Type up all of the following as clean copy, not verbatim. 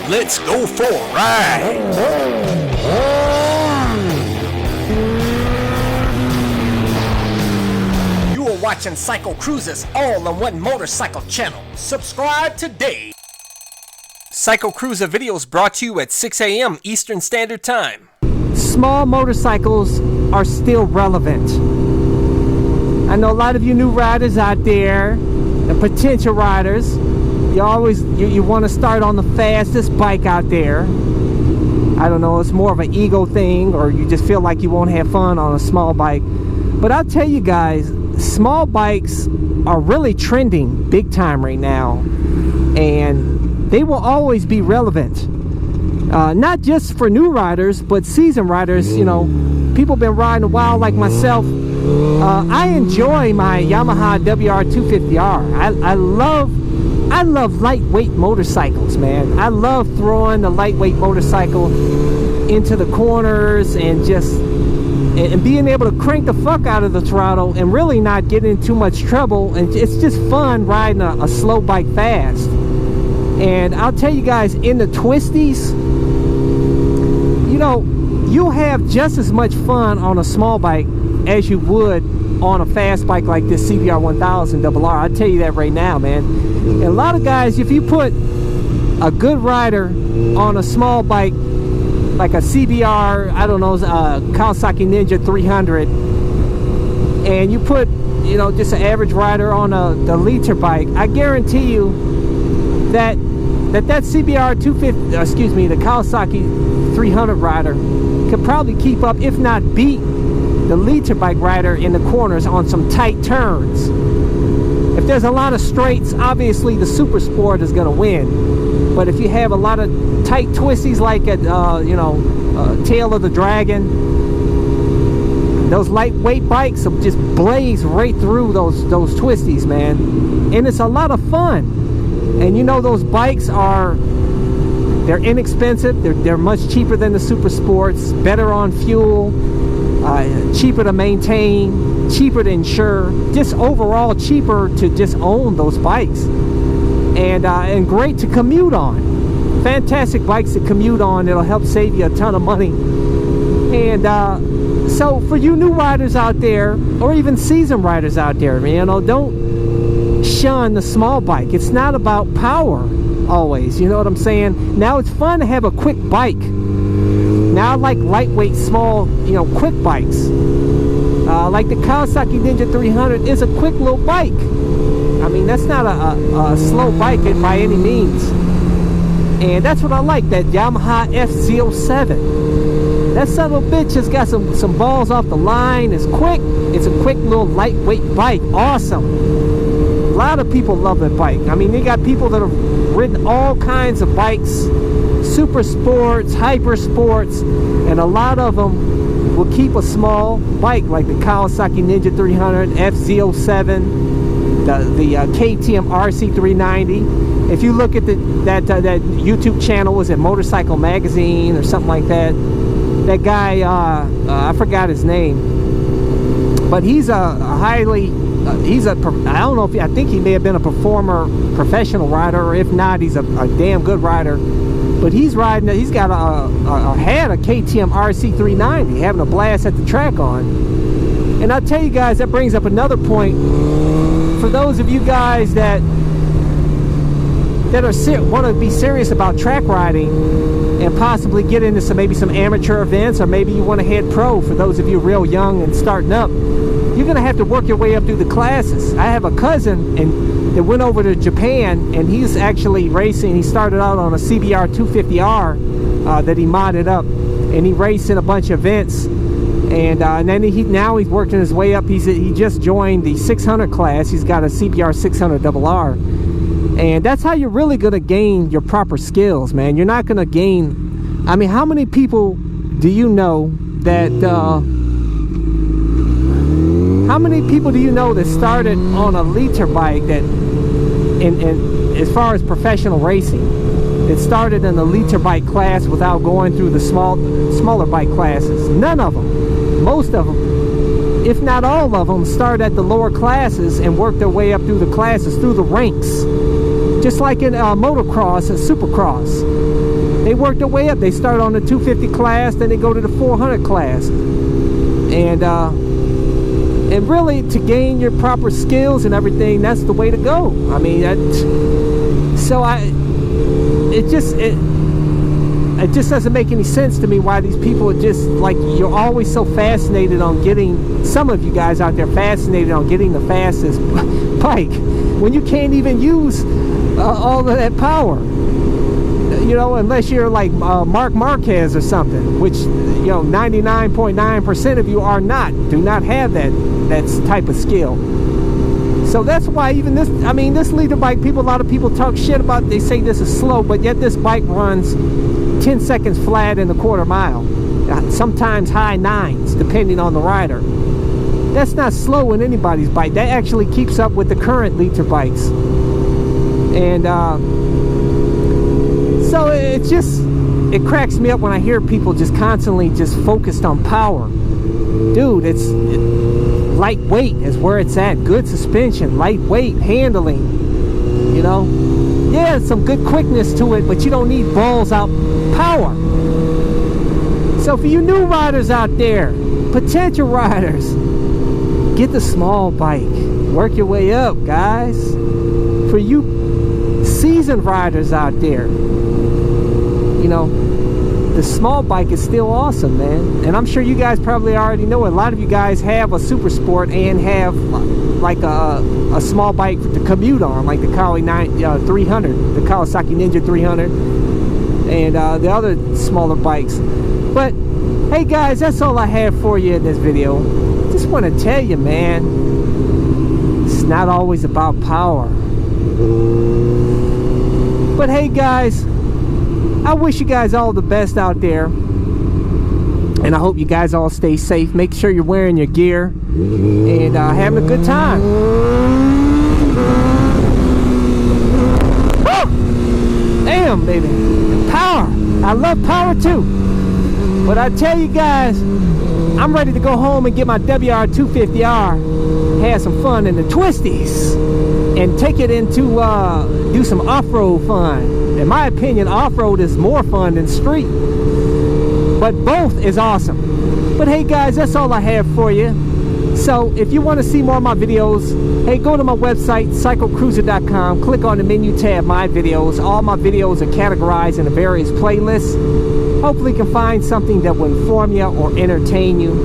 Let's go for a ride. You are watching CycleCruza's all-in-one motorcycle channel. Subscribe today. CycleCruza videos brought to you at 6 a.m. Eastern Standard Time. Small motorcycles are still relevant. I know a lot of you new riders out there, the potential riders, you want to start on the fastest bike out there. I don't know, it's more of an ego thing, or you just feel like you won't have fun on a small bike. But I'll tell you guys, small bikes are really trending big time right now, and they will always be relevant. Not just for new riders, but seasoned riders. You know, people been riding a while like myself. I enjoy my Yamaha WR250R. I love lightweight motorcycles, man. I love throwing the lightweight motorcycle into the corners and being able to crank the fuck out of the throttle and really not get in too much trouble. And it's just fun riding a slow bike fast. And I'll tell you guys, in the twisties, you know, you'll have just as much fun on a small bike as you would on a fast bike like this CBR 1000 RR. I'll tell you that right now, man. And a lot of guys, if you put a good rider on a small bike like a CBR, I don't know, Kawasaki Ninja 300, and you put, you know, just an average rider on the liter bike, I guarantee you that CBR 250, excuse me, the Kawasaki 300 rider could probably keep up, if not beat, the liter bike rider in the corners on some tight turns. If there's a lot of straights, obviously the Super Sport is going to win. But if you have a lot of tight twisties like at, Tail of the Dragon, those lightweight bikes will just blaze right through those twisties, man. And it's a lot of fun. And you know, those bikes they're inexpensive. They're much cheaper than the Super Sports, better on fuel, cheaper to maintain, cheaper to insure, just overall cheaper to just own those bikes, and great to commute on. Fantastic bikes to commute on. It'll help save you a ton of money. And so for you new riders out there, or even seasoned riders out there, you know, don't shun the small bike. It's not about power always, you know what I'm saying? Now it's fun to have a quick bike. Now I like lightweight, small, you know, quick bikes. Like the Kawasaki Ninja 300 is a quick little bike. I mean, that's not a slow bike by any means. And that's what I like, that Yamaha FZ07. That son of a bitch has got some balls off the line. It's quick. It's a quick little lightweight bike. Awesome. A lot of people love that bike. I mean, they got people that have ridden all kinds of bikes, super sports, hyper sports, and a lot of them will keep a small bike like the Kawasaki Ninja 300, FZ07, the KTM RC390. If you look at that YouTube channel, was it Motorcycle Magazine or something like that? That guy, I forgot his name, but he's I don't know I think he may have been a professional rider, or if not, he's a damn good rider. But he's riding, he's got had a KTM RC390, having a blast at the track on. And I'll tell you guys, that brings up another point. For those of you guys that want to be serious about track riding and possibly get into maybe some amateur events, or maybe you want to head pro, for those of you real young and starting up, you're going to have to work your way up through the classes. I have a cousin that went over to Japan, and he's actually racing. He started out on a CBR 250R that he modded up, and he raced in a bunch of events. And then now he's working his way up. He just joined the 600 class. He's got a CBR 600 RR. And that's how you're really going to gain your proper skills, man. You're not going to gain... I mean, how many people do you know that... how many people do you know that started on a liter bike that... as far as professional racing, that started in the liter bike class without going through the smaller bike classes? None of them. Most of them, if not all of them, start at the lower classes and work their way up through the classes, through the ranks. Just like in motocross and supercross. They work their way up. They start on the 250 class, then they go to the 400 class. And really, to gain your proper skills and everything, that's the way to go. I mean, it just doesn't make any sense to me why these people are just like, you're always so fascinated on getting, some of you guys out there fascinated on getting the fastest bike when you can't even use all of that power. You know, unless you're like Mark Marquez or something, which, you know, 99.9% of you are not, do not have that type of skill. So that's why even this, I mean, this leader bike, a lot of people talk shit about, they say this is slow, but yet this bike runs 10 seconds flat in a quarter mile, sometimes high 9s, depending on the rider. That's not slow in anybody's bike. That actually keeps up with the current liter bikes. And so it cracks me up when I hear people just constantly just focused on power. Dude, lightweight is where it's at. Good suspension, lightweight, handling, you know. Yeah, some good quickness to it, but you don't need balls out power. So for you new riders out there, potential riders, get the small bike. Work your way up, guys. For you seasoned riders out there, you know, the small bike is still awesome, man. And I'm sure you guys probably already know it. A lot of you guys have a super sport and have like a small bike to commute on, like the Kawasaki 300, the Kawasaki Ninja 300, and the other smaller bikes. But hey guys, that's all I have for you in this video. Just want to tell you, man, it's not always about power. But hey guys, I wish you guys all the best out there, and I hope you guys all stay safe. Make sure you're wearing your gear and having a good time. Woo! Damn, baby, power. I love power too. But I tell you guys, I'm ready to go home and get my WR250R, have some fun in the twisties, and take it into do some off-road fun. In my opinion, off-road is more fun than street, but both is awesome. But hey guys, that's all I have for you. So if you want to see more of my videos, hey, go to my website, CycleCruza.com, click on the menu tab, My Videos. All my videos are categorized into various playlists. Hopefully you can find something that will inform you or entertain you.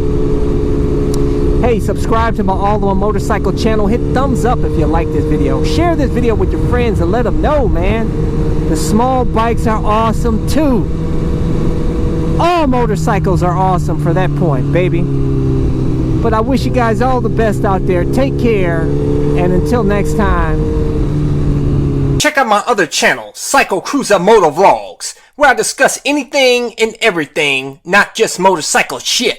Hey, subscribe to my All One Motorcycle channel. Hit thumbs up if you like this video. Share this video with your friends and let them know, man. The small bikes are awesome too. All motorcycles are awesome for that point, baby. But I wish you guys all the best out there. Take care, and until next time. Check out my other channel, CycleCruza MotoVlogs, where I discuss anything and everything, not just motorcycle shit.